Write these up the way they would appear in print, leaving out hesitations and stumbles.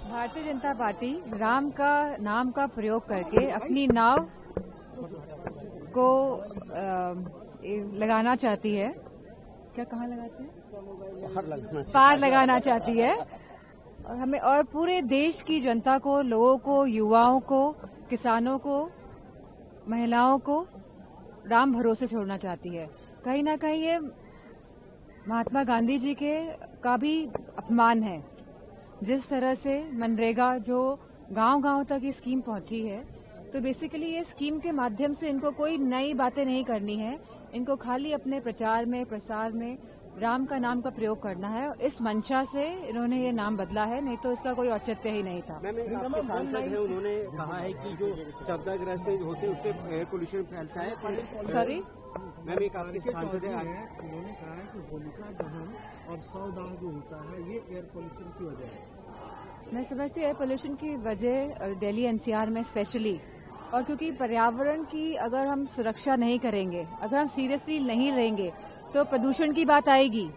Bharatiya Janata party Ram का नाम का प्रयोग करके अपनी नाव को लगाना चाहती है। क्या कहाँ लगाते हैं? पार लगाना चाहती है। और हमें और पूरे देश की जनता को, लोगों को, युवाओं को, किसानों को, महिलाओं को राम भरोसे छोड़ना चाहती है। कहीं ना कहीं ये महात्मा गांधी जी का भी अपमान है। जिस तरह से मनरेगा जो गांव-गांव तक ये स्कीम पहुंची है, तो बेसिकली ये स्कीम के माध्यम से इनको कोई नई बातें नहीं करनी है। इनको खाली अपने प्रचार में, प्रसार में राम का नाम का प्रयोग करना है। इस मंशा से इन्होंने ये नाम बदला है, नहीं तो इसका कोई औचित्य ही नहीं था। मैम, आपके सांसद हैं, उन्होंने कहा है कि जो शब्दाग्रह से होते उससे एयर पोल्यूशन फैलता है। सॉरी मैम, एक आपके सांसद है, उन्होंने कहा है कि होलिका दहन और सौदाह जो होता है ये एयर पोल्यूशन की वजह है। मैं समझती हूँ एयर पोल्यूशन की वजह दिल्ली एनसीआर में स्पेशली, और क्योंकि पर्यावरण की अगर हम सुरक्षा नहीं करेंगे, अगर हम सीरियसली नहीं रहेंगे, तो प्रदूषण की बात आएगी।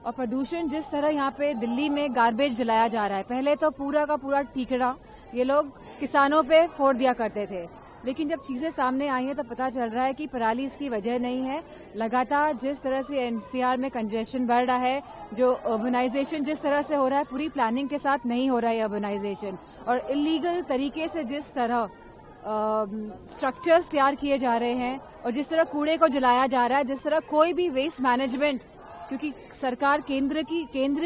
और प्रदूषण जिस तरह यहाँ पे दिल्ली में गार्बेज जलाया जा रहा है, पहले तो पूरा का पूरा ठीकरा ये लोग किसानों पे फोड़ दिया करते थे, लेकिन जब चीजें सामने आई हैं तो पता चल रहा है कि पराली इसकी वजह नहीं है। लगातार जिस तरह से एनसीआर में कंजेशन बढ़ रहा है, जो अर्बनाइजेशन जिस तरह से हो रहा है, पूरी प्लानिंग के साथ नहीं हो रहा है अर्बनाइजेशन, और इलीगल तरीके से जिस तरह स्ट्रक्चर्स तैयार किए जा रहे हैं, और जिस तरह कूड़े को जलाया जा रहा है, जिस तरह कोई भी वेस्ट मैनेजमेंट, क्योंकि सरकार केंद्र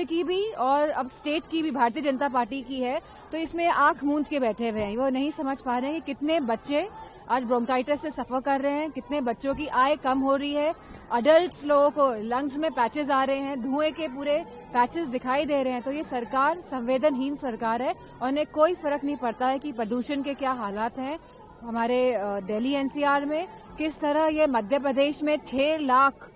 की भी और अब स्टेट की भी भारतीय जनता पार्टी की है, तो इसमें आंख मूंद के बैठे हुए हैं। वो नहीं समझ पा रहे हैं कि कितने बच्चे आज ब्रोंकाइटिस से सफर कर रहे हैं, कितने बच्चों की आय कम हो रही है, अडल्ट लोगों को लंग्स में पैचेस आ रहे हैं, धुएं के पूरे पैचेस दिखाई दे रहे हैं। तो ये सरकार संवेदनहीन सरकार है और उन्हें कोई फर्क नहीं पड़ता है कि प्रदूषण के क्या हालात हैं हमारे दिल्ली एनसीआर में। किस तरह ये मध्य प्रदेश में 6 लाख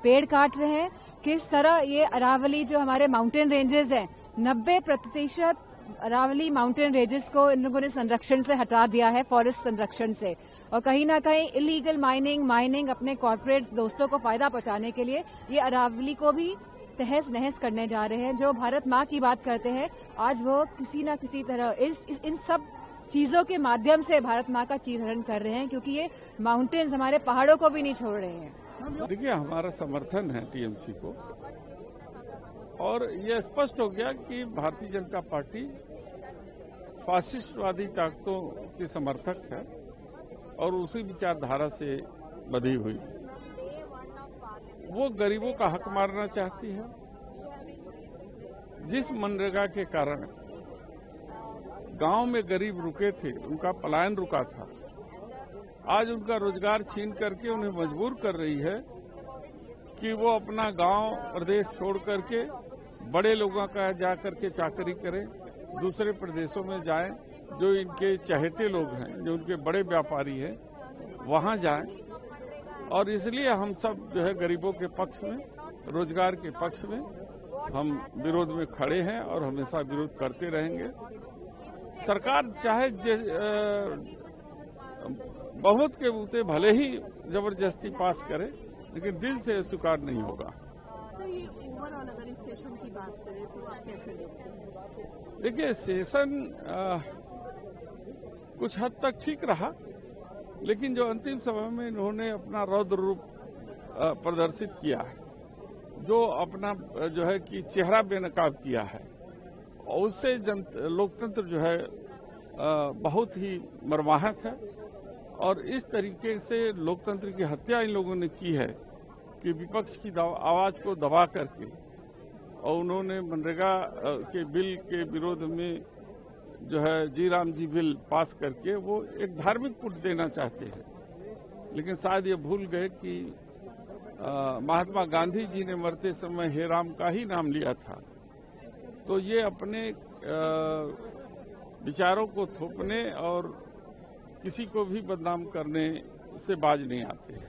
पेड़ काट रहे हैं, किस तरह ये अरावली जो हमारे माउंटेन रेंजेस हैं, 90% अरावली माउंटेन रेंजेस को इन लोगों ने संरक्षण से हटा दिया है, फॉरेस्ट संरक्षण से। और कहीं ना कहीं इलीगल माइनिंग अपने कॉर्पोरेट दोस्तों को फायदा पहुंचाने के लिए ये अरावली को भी तहस नहस करने जा रहे हैं। जो भारत माँ की बात करते हैं, आज वो किसी न किसी तरह इन सब चीजों के माध्यम से भारत माँ का चीरहरण कर रहे हैं, क्योंकि ये माउंटेन्स हमारे पहाड़ों को भी नहीं छोड़ रहे हैं। देखिए, हमारा समर्थन है टीएमसी को, और यह स्पष्ट हो गया कि भारतीय जनता पार्टी फासिस्टवादी ताकतों की समर्थक है और उसी विचारधारा से बधी हुई। वो गरीबों का हक मारना चाहती है। जिस मनरेगा के कारण गांव में गरीब रुके थे, उनका पलायन रुका था, आज उनका रोजगार छीन करके उन्हें मजबूर कर रही है कि वो अपना गांव प्रदेश छोड़ करके बड़े लोगों का जा करके चाकरी करें, दूसरे प्रदेशों में जाएं, जो इनके चहेते लोग हैं, जो उनके बड़े व्यापारी हैं, वहां जाएं। और इसलिए हम सब जो है गरीबों के पक्ष में, रोजगार के पक्ष में हम विरोध में खड़े हैं और हमेशा विरोध करते रहेंगे। सरकार चाहे बहुत के बूते भले ही जबरदस्ती पास करे, लेकिन दिल से स्वीकार नहीं होगा। तो ये ओवरऑल अगर इस सेशन की बात करें तो आप कैसे देखते हैं? देखिए, सेशन कुछ हद तक ठीक रहा, लेकिन जो अंतिम समय में इन्होंने अपना रौद्र रूप प्रदर्शित किया है, जो अपना जो है कि चेहरा बेनकाब किया है, और उससे लोकतंत्र जो है बहुत ही मर्माहत है। और इस तरीके से लोकतंत्र की हत्या इन लोगों ने की है कि विपक्ष की आवाज को दबा करके, और उन्होंने मनरेगा के बिल के विरोध में जो है जी राम जी बिल पास करके वो एक धार्मिक पुट देना चाहते हैं। लेकिन शायद ये भूल गए कि महात्मा गांधी जी ने मरते समय हे राम का ही नाम लिया था। तो ये अपने विचारों को थोपने और किसी को भी बदनाम करने से बाज नहीं आते हैं।